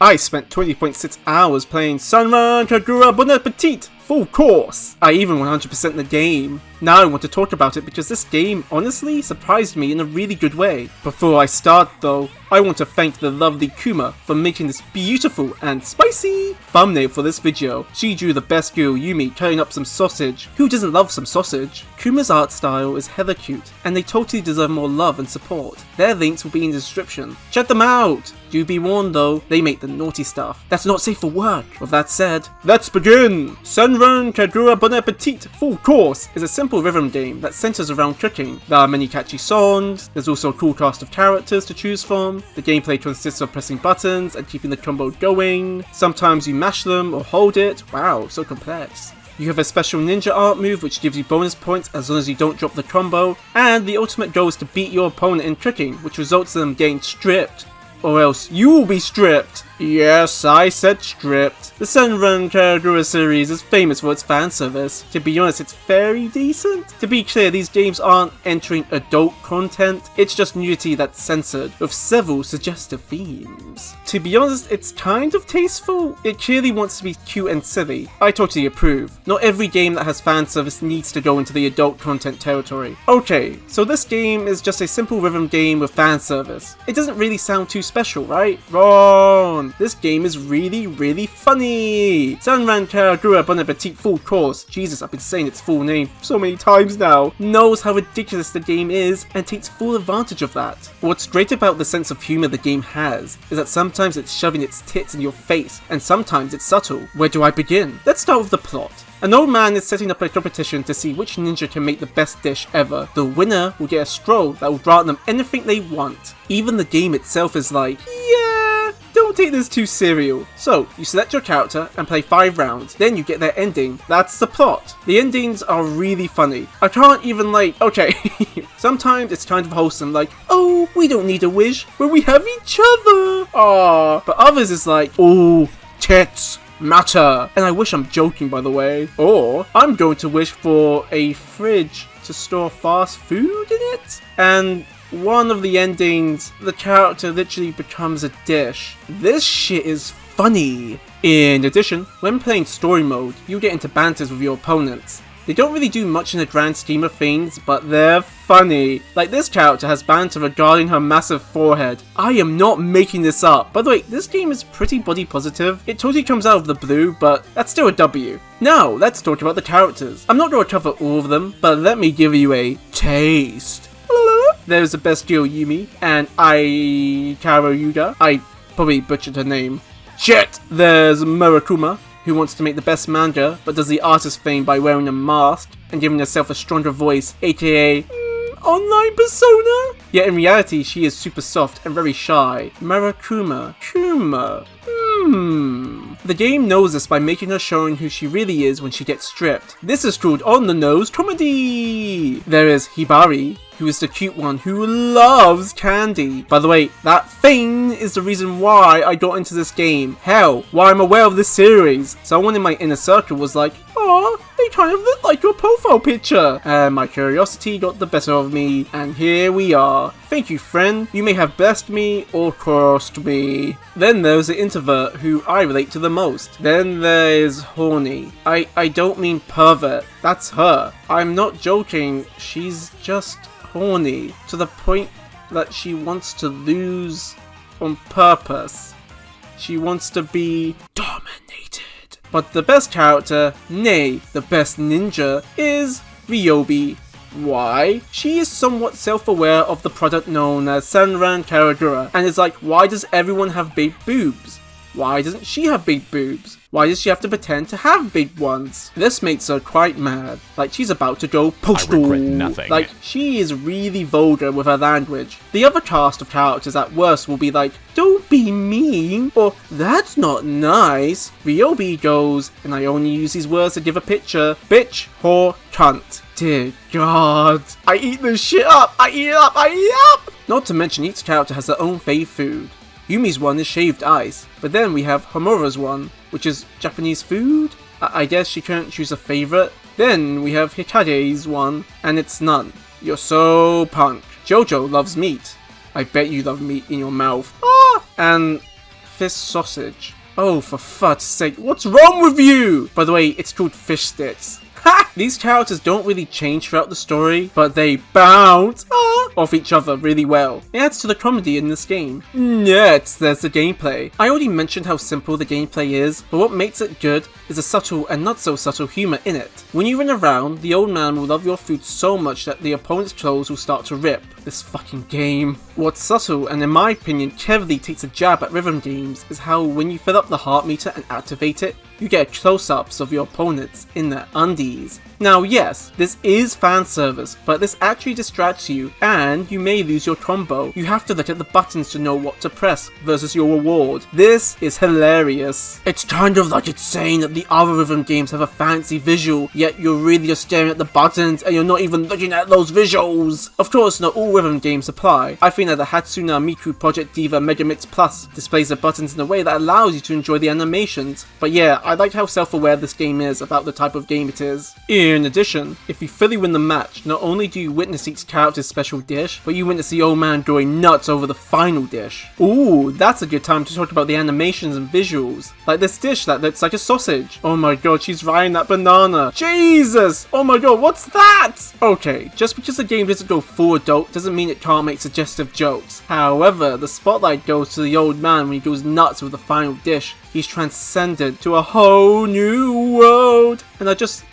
I spent 20.6 hours playing Senran Kagura Bon Appétit full course. I even 100% the game. Now I want to talk about it because this game honestly surprised me in a really good way. Before I start though, I want to thank the lovely Kuma for making this beautiful and spicy thumbnail for this video. She drew the best girl Yumi cutting up some sausage. Who doesn't love some sausage? Kuma's art style is hella cute and they totally deserve more love and support. Their links will be in the description. Check them out! Do be warned though, they make the naughty stuff. That's not safe for work. With that said, let's begin! Senran Kagura Bon Appétit full course is a simple rhythm game that centers around cooking. There are many catchy songs, there's also a cool cast of characters to choose from. The gameplay consists of pressing buttons and keeping the combo going. Sometimes you mash them or hold it. Wow, so complex. You have a special ninja art move which gives you bonus points as long as you don't drop the combo. And the ultimate goal is to beat your opponent in cooking, which results in them getting stripped. Or else you will be stripped. Yes, I said stripped. The Senran Kagura series is famous for its fan service. To be honest, it's very decent. To be clear, these games aren't entering adult content, it's just nudity that's censored, with several suggestive themes. To be honest, it's kind of tasteful. It clearly wants to be cute and silly. I totally approve. Not every game that has fan service needs to go into the adult content territory. Okay, so this game is just a simple rhythm game with fan service. It doesn't really sound too special, right? Wrong! This game is really funny! Senran Kagura Bon Appétit full course, Jesus, I've been saying its full name so many times now, knows how ridiculous the game is and takes full advantage of that. What's great about the sense of humor the game has is that sometimes it's shoving its tits in your face and sometimes it's subtle. Where do I begin? Let's start with the plot. An old man is setting up a competition to see which ninja can make the best dish ever. The winner will get a scroll that will grant them anything they want. Even the game itself is like, yeah, don't take this too serial. So, you select your character and play 5 rounds, then you get their ending. That's the plot. The endings are really funny. I can't even okay. Sometimes it's kind of wholesome, like, oh, we don't need a wish when we have each other. Aww. But others is like, oh, tits matter. And I wish I'm joking, by the way. Or I'm going to wish for a fridge to store fast food in it. And one of the endings, the character literally becomes a dish. This shit is funny. In addition, when playing story mode, you get into banters with your opponents. They don't really do much in the grand scheme of things, but they're funny. Like this character has banter regarding her massive forehead. I am not making this up. By the way, this game is pretty body positive. It totally comes out of the blue, but that's still a W. Now, let's talk about the characters. I'm not going to cover all of them, but let me give you a taste. There's the best girl Yumi, and Yuga. I probably butchered her name. Shit! There's Kuma, who wants to make the best manga, but does the artist thing by wearing a mask and giving herself a stronger voice, aka online persona? Yet in reality, she is super soft and very shy. Kuma. The game knows this by making her showing who she really is when she gets stripped. This is called on the nose comedy. There is Hibari, who is the cute one who loves candy. By the way, that thing is the reason why I got into this game. Hell, why I'm aware of this series. Someone in my inner circle was like, "Aw, they kind of look like your profile picture." And my curiosity got the better of me, and here we are. Thank you, friend. You may have blessed me or cursed me. Then there's the introvert who I relate to the most. Then there's horny. I don't mean pervert. That's her. I'm not joking. She's just horny to the point that she wants to lose on purpose. She wants to be dominated. But the best character, nay, the best ninja, is Ryobi. Why? She is somewhat self-aware of the product known as Senran Kagura and is like, why does everyone have big boobs? Why doesn't she have big boobs? Why does she have to pretend to have big ones? This makes her quite mad. Like she's about to go postal. I regret nothing. Like she is really vulgar with her language. The other cast of characters at worst will be like, don't be mean, or that's not nice. Ryobi goes, and I only use these words to give a picture, bitch, whore, cunt. Dear God. I eat this shit up. I eat it up. Not to mention each character has their own fave food. Yumi's one is shaved ice, but then we have Homura's one, which is Japanese food? I guess she couldn't choose a favorite. Then we have Hikage's one, and it's none. You're so punk. Jojo loves meat. I bet you love meat in your mouth. Ah! And Fish sausage. Oh, for fud's sake, what's wrong with you? By the way, it's called fish sticks. Ha! These characters don't really change throughout the story, but they bounce off each other really well. It adds to the comedy in this game. Next, there's the gameplay. I already mentioned how simple the gameplay is, but what makes it good is the subtle and not so subtle humor in it. When you run around, the old man will love your food so much that the opponent's clothes will start to rip. This fucking game. What's subtle, and in my opinion cleverly takes a jab at rhythm games, is how when you fill up the heart meter and activate it, you get close-ups of your opponents in their undies. Now yes, this is fan service, but this actually distracts you and you may lose your combo. You have to look at the buttons to know what to press versus your reward. This is hilarious. It's kind of like it's saying that the other rhythm games have a fancy visual, yet you're really just staring at the buttons and you're not even looking at those visuals. Of course, not all rhythm games apply. I think that the Hatsune Miku Project Diva Megamix Plus displays the buttons in a way that allows you to enjoy the animations. But yeah, I like how self-aware this game is about the type of game it is. In addition, if you fully win the match, not only do you witness each character's special dish, but you witness the old man going nuts over the final dish. Ooh, that's a good time to talk about the animations and visuals. Like this dish that looks like a sausage. Oh my god, she's riding that banana. Jesus! Oh my god, what's that? Okay, just because the game doesn't go full adult doesn't mean it can't make suggestive jokes. However, the spotlight goes to the old man when he goes nuts with the final dish. He's transcended to a whole new world. And I just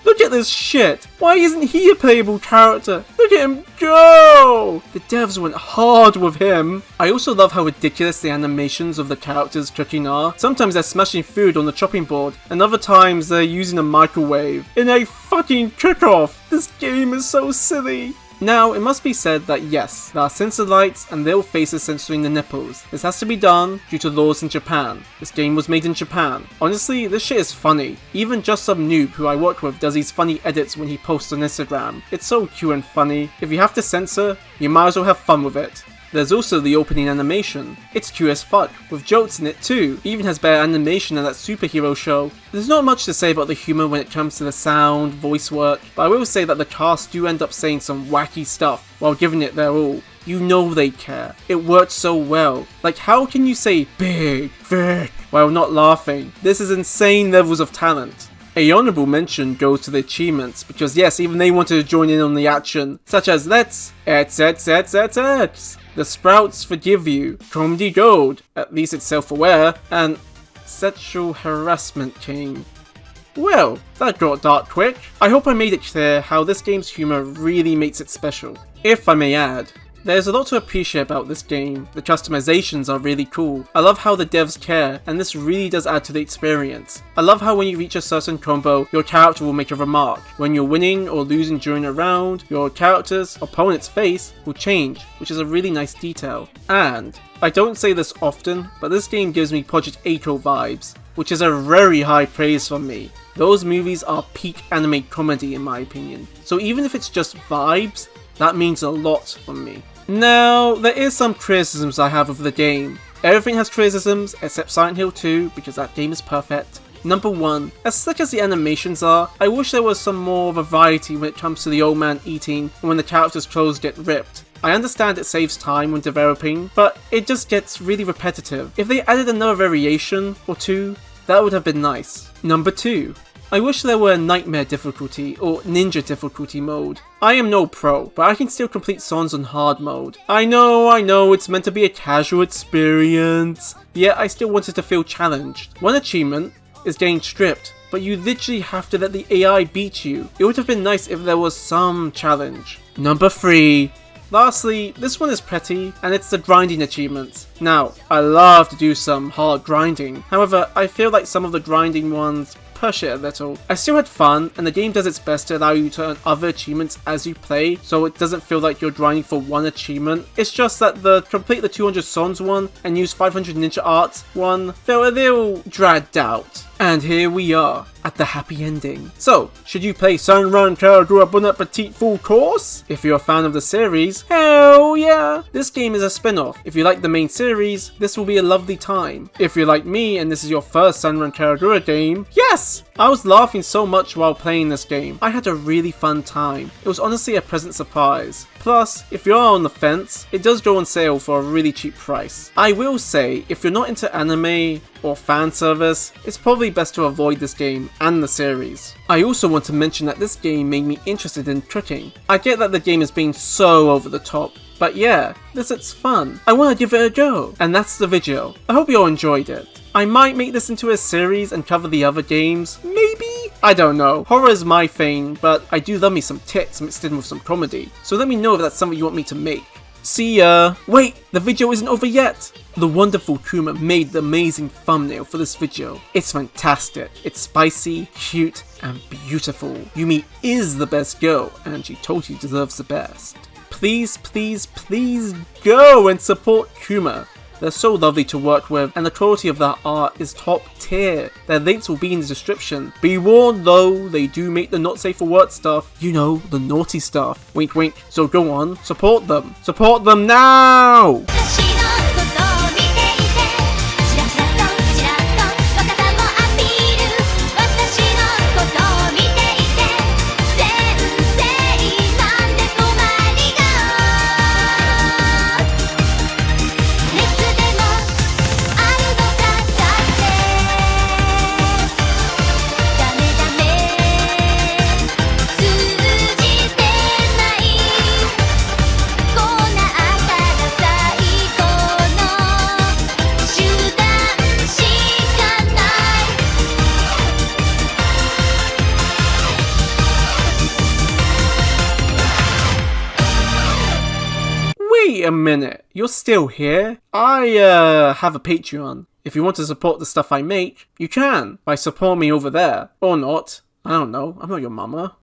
look at this shit. Why isn't he a playable character? Look at him go! The devs went hard with him. I also love how ridiculous the animations of the characters cooking are. Sometimes they're smashing food on the chopping board, and other times they're using a microwave in a fucking cook-off. This game is so silly. Now, it must be said that yes, there are sensor lights and little faces censoring the nipples. This has to be done due to laws in Japan. This game was made in Japan. Honestly, this shit is funny. Even just some noob who I work with does these funny edits when he posts on Instagram. It's so cute and funny. If you have to censor, you might as well have fun with it. There's also the opening animation. It's cute as fuck, with jokes in it too. It even has better animation than that superhero show. There's not much to say about the humour when it comes to the sound, voice work, but I will say that the cast do end up saying some wacky stuff while giving it their all. You know they care. It works so well. Like, how can you say big, thick while not laughing? This is insane levels of talent. A honourable mention goes to the achievements, because yes, even they wanted to join in on the action, such as let's the Sprouts Forgive You, Comedy Gold, at least it's self-aware, and Sexual Harassment King. Well, that got dark quick. I hope I made it clear how this game's humour really makes it special. If I may add, there's a lot to appreciate about this game. The customizations are really cool. I love how the devs care, and this really does add to the experience. I love how when you reach a certain combo, your character will make a remark. When you're winning or losing during a round, your character's opponent's face will change, which is a really nice detail. And I don't say this often, but this game gives me Project Echo vibes, which is a very high praise from me. Those movies are peak anime comedy in my opinion. So even if it's just vibes, that means a lot from me. Now, there is some criticisms I have of the game. Everything has criticisms except Silent Hill 2 because that game is perfect. Number 1, as slick as the animations are, I wish there was some more variety when it comes to the old man eating and when the character's clothes get ripped. I understand it saves time when developing, but it just gets really repetitive. If they added another variation or two, that would have been nice. Number 2, I wish there were a nightmare difficulty or ninja difficulty mode. I am no pro, but I can still complete songs on hard mode. I know, it's meant to be a casual experience, yet I still wanted to feel challenged. One achievement is getting stripped, but you literally have to let the AI beat you. It would have been nice if there was some challenge. Number 3. Lastly, this one is petty, and it's the grinding achievements. Now, I love to do some hard grinding, however, I feel like some of the grinding ones push it a little. I still had fun, and the game does its best to allow you to earn other achievements as you play, so it doesn't feel like you're grinding for one achievement. It's just that the complete the 200 songs one and use 500 ninja arts one felt a little dragged out. And here we are, at the happy ending. So, should you play Senran Kagura Bon Appétit full course? If you're a fan of the series, hell yeah! This game is a spin-off. If you like the main series, this will be a lovely time. If you're like me and this is your first Senran Kagura game, yes! I was laughing so much while playing this game. I had a really fun time. It was honestly a pleasant surprise. Plus, if you are on the fence, it does go on sale for a really cheap price. I will say, if you're not into anime or fan service, it's probably best to avoid this game and the series. I also want to mention that this game made me interested in cooking. I get that the game is being so over the top, but yeah, it's fun. I want to give it a go. And that's the video. I hope you all enjoyed it. I might make this into a series and cover the other games, maybe? I don't know. Horror is my thing, but I do love me some tits mixed in with some comedy. So let me know if that's something you want me to make. See ya! Wait, the video isn't over yet! The wonderful Kuma made the amazing thumbnail for this video. It's fantastic. It's spicy, cute, and beautiful. Yumi is the best girl, and she totally deserves the best. Please, please, please go and support Kuma. They're so lovely to work with, and the quality of their art is top tier. Their links will be in the description. Be warned though, they do make the not safe for work stuff. You know, the naughty stuff. Wink wink. So go on, support them. Support them now! Wait a minute, you're still here? I have a Patreon. If you want to support the stuff I make, you can by supporting me over there. Or not. I don't know, I'm not your mama.